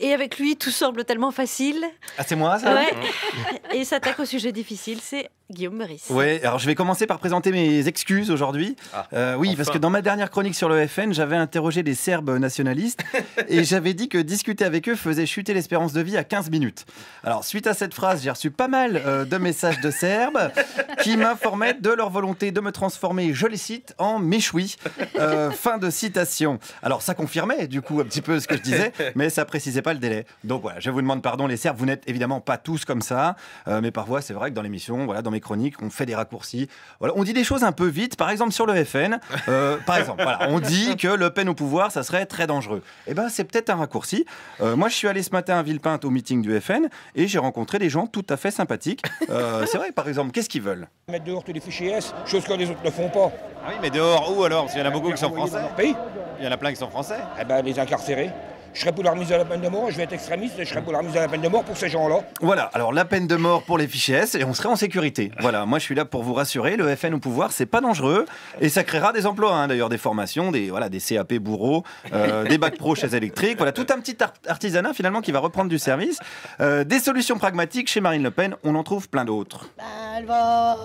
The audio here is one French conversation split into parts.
Et avec lui, tout semble tellement facile. Ah, c'est moi, ça? Ouais. Et s'attaque au sujet difficile, c'est Guillaume Meurice. Oui, alors je vais commencer par présenter mes excuses aujourd'hui. Oui, parce que dans ma dernière chronique sur le FN, j'avais interrogé des Serbes nationalistes et j'avais dit que discuter avec eux faisait chuter l'espérance de vie à 15 minutes. Alors, suite à cette phrase, j'ai reçu pas mal de messages de Serbes qui m'informaient de leur volonté de me transformer, je les cite, en méchoui. Fin de citation. Alors, ça confirmait du coup un petit peu ce que je disais, mais ça précisait pas le délai. Donc voilà, je vous demande pardon les Serbes, vous n'êtes évidemment pas tous comme ça, mais parfois c'est vrai que dans l'émission, voilà, dans mes chroniques, on fait des raccourcis. Voilà, on dit des choses un peu vite, par exemple sur le FN. Par exemple, voilà, on dit que Le Pen au pouvoir, ça serait très dangereux. Eh ben, c'est peut-être un raccourci. Moi, je suis allé ce matin à Villepinte au meeting du FN et j'ai rencontré des gens tout à fait sympathiques. C'est vrai, par exemple, qu'est-ce qu'ils veulent? Mettre dehors tous les fichiers S, chose que les autres ne font pas. Ah oui, mais dehors où alors? Parce qu'il y en a beaucoup qui sont français. Dans leur pays. Il y en a plein qui sont français. Eh ben, les incarcérés. Je serais pour la remise à la peine de mort, je vais être extrémiste, je serais pour la remise à la peine de mort pour ces gens-là. Voilà, alors la peine de mort pour les fichiers S et on serait en sécurité. Voilà, moi je suis là pour vous rassurer, le FN au pouvoir, c'est pas dangereux et ça créera des emplois, hein, d'ailleurs des formations, des CAP bourreaux, des bacs pro chaises électriques, voilà, tout un petit artisanat finalement qui va reprendre du service. Des solutions pragmatiques chez Marine Le Pen, on en trouve plein d'autres. Elle va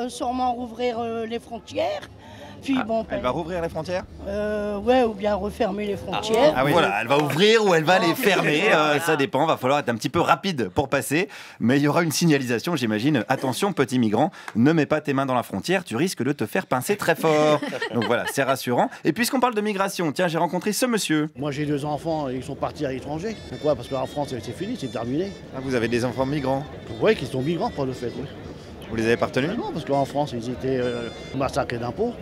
sûrement rouvrir les frontières. Puis, Elle va rouvrir les frontières? Ouais, ou bien refermer les frontières. Ah oui, voilà, elle va ouvrir ou elle va les fermer, ça dépend, va falloir être un petit peu rapide pour passer, mais il y aura une signalisation, j'imagine. Attention, petit migrant, ne mets pas tes mains dans la frontière, tu risques de te faire pincer très fort. Donc voilà, c'est rassurant. Et puisqu'on parle de migration, tiens, j'ai rencontré ce monsieur. Moi j'ai 2 enfants, ils sont partis à l'étranger. Pourquoi? Parce qu'en France c'est fini, c'est terminé. Ah, vous avez des enfants migrants? Oui, qui sont migrants pour le fait, oui. Vous les avez pas retenus? Non, parce qu'en France ils étaient massacrés d'impôts,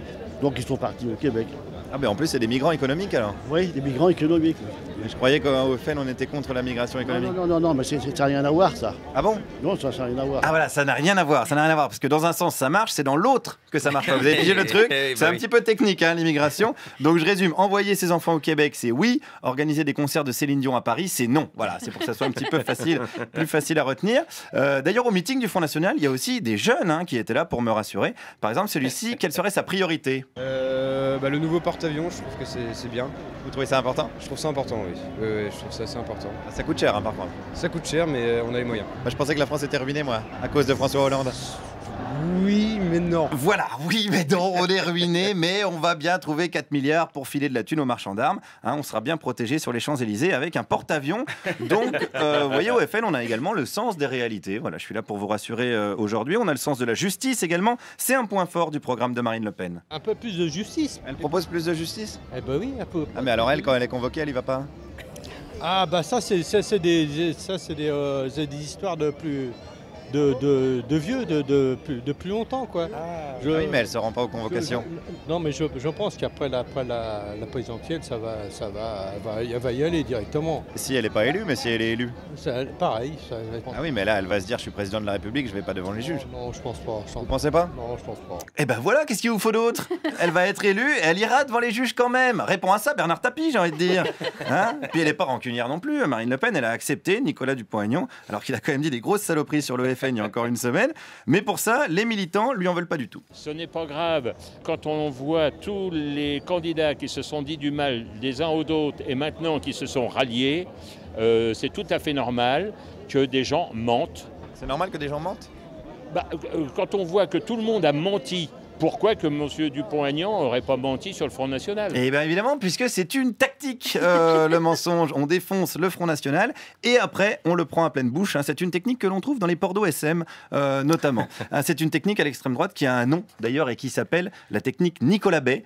donc ils sont partis au Québec. Ah ben en plus c'est des migrants économiques alors? Oui, des migrants économiques. Je croyais qu'au FN on était contre la migration économique. Non, mais ça n'a rien à voir ça. Ah bon? Non, ça n'a rien à voir. Ah voilà, ça n'a rien à voir, parce que dans un sens ça marche, c'est dans l'autre que ça marche pas. Vous avez pigé le truc? C'est un petit peu technique, hein, l'immigration. Donc je résume, envoyer ses enfants au Québec, c'est oui. Organiser des concerts de Céline Dion à Paris, c'est non. Voilà, c'est pour que ça soit un petit peu facile, plus facile à retenir. D'ailleurs, au meeting du Front National, il y a aussi des jeunes qui étaient là pour me rassurer. Par exemple, celui-ci, quelle serait sa priorité? Le nouveau porte-avions, je trouve que c'est bien. Vous trouvez ça important? Je trouve ça important, oui. Je trouve ça assez important. Ah, ça coûte cher, par contre. Ça coûte cher, mais on a les moyens. Je pensais que la France était ruinée, moi, à cause de François Hollande. Oui, mais non. Voilà, oui, mais non, on est ruiné, mais on va bien trouver 4 milliards pour filer de la thune aux marchands d'armes. On sera bien protégé sur les Champs-Élysées avec un porte-avions. Donc, vous voyez, au FN, on a également le sens des réalités. Voilà, je suis là pour vous rassurer aujourd'hui. On a le sens de la justice également. C'est un point fort du programme de Marine Le Pen. Un peu plus de justice. Elle propose plus de justice? Eh ben oui, un peu. Ah, mais alors elle, quand elle est convoquée, elle y va pas? Ah bah ça c'est des histoires de plus de vieux, de plus longtemps quoi. Oui, mais elle se rend pas aux convocations. Non mais je pense qu'après la présidentielle elle va y aller directement. Si elle n'est pas élue, mais si elle est élue. Pareil. Ah oui, mais là elle va se dire je suis président de la République, je vais pas devant les juges. Non, je pense pas. Vous pensez pas? Non, je pense pas. Eh ben voilà, qu'est-ce qu'il vous faut d'autre? Elle va être élue, elle ira devant les juges quand même. Réponds à ça, Bernard Tapie, j'ai envie de dire. Puis elle n'est pas rancunière non plus. Marine Le Pen, elle a accepté Nicolas Dupont-Aignan, alors qu'il a quand même dit des grosses saloperies sur le FN il y a encore une semaine. Mais pour ça, les militants lui en veulent pas du tout. Ce n'est pas grave quand on voit tous les candidats qui se sont dit du mal des uns aux autres et maintenant qui se sont ralliés. C'est tout à fait normal que des gens mentent. C'est normal que des gens mentent? Quand on voit que tout le monde a menti, pourquoi que M. Dupont-Aignan n'aurait pas menti sur le Front National? Eh bien évidemment, puisque c'est une tactique, le mensonge. On défonce le Front National et après, on le prend à pleine bouche. C'est une technique que l'on trouve dans les ports d'OSM, notamment. C'est une technique à l'extrême droite qui a un nom, d'ailleurs, et qui s'appelle la technique Nicolas Bay,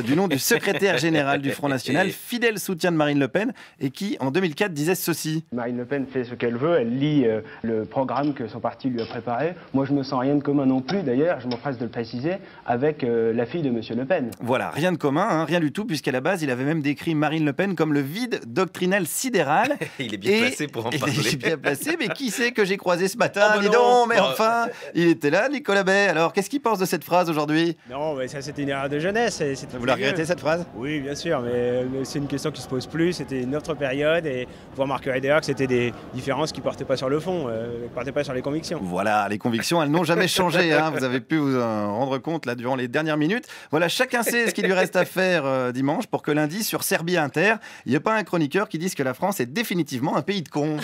du nom du secrétaire général du Front National, fidèle soutien de Marine Le Pen, et qui, en 2004, disait ceci. Marine Le Pen fait ce qu'elle veut, elle lit le programme que son parti lui a préparé. Moi, je me sens rien de commun non plus, d'ailleurs, je m'empresse de le préciser, avec la fille de M. Le Pen. Voilà, rien de commun, rien du tout, puisqu'à la base, il avait même décrit Marine Le Pen comme le vide doctrinal sidéral. Il est bien placé pour en parler. Il est bien placé, mais qui c'est que j'ai croisé ce matin? Dis donc, mais enfin, il était là, Nicolas Bay. Alors, qu'est-ce qu'il pense de cette phrase aujourd'hui? Non, mais ça, c'était une erreur de jeunesse. Vous la regrettez, cette phrase? Oui, bien sûr, mais c'est une question qui se pose plus. C'était une autre période, et vous remarquerez d'ailleurs que c'était des différences qui ne portaient pas sur le fond, ne portaient pas sur les convictions. Voilà, les convictions, elles n'ont jamais changé. Vous avez pu vous en rendre compte compte là durant les dernières minutes. Voilà, chacun sait ce qu'il lui reste à faire dimanche pour que lundi, sur Serbie Inter, il n'y ait pas un chroniqueur qui dise que la France est définitivement un pays de cons.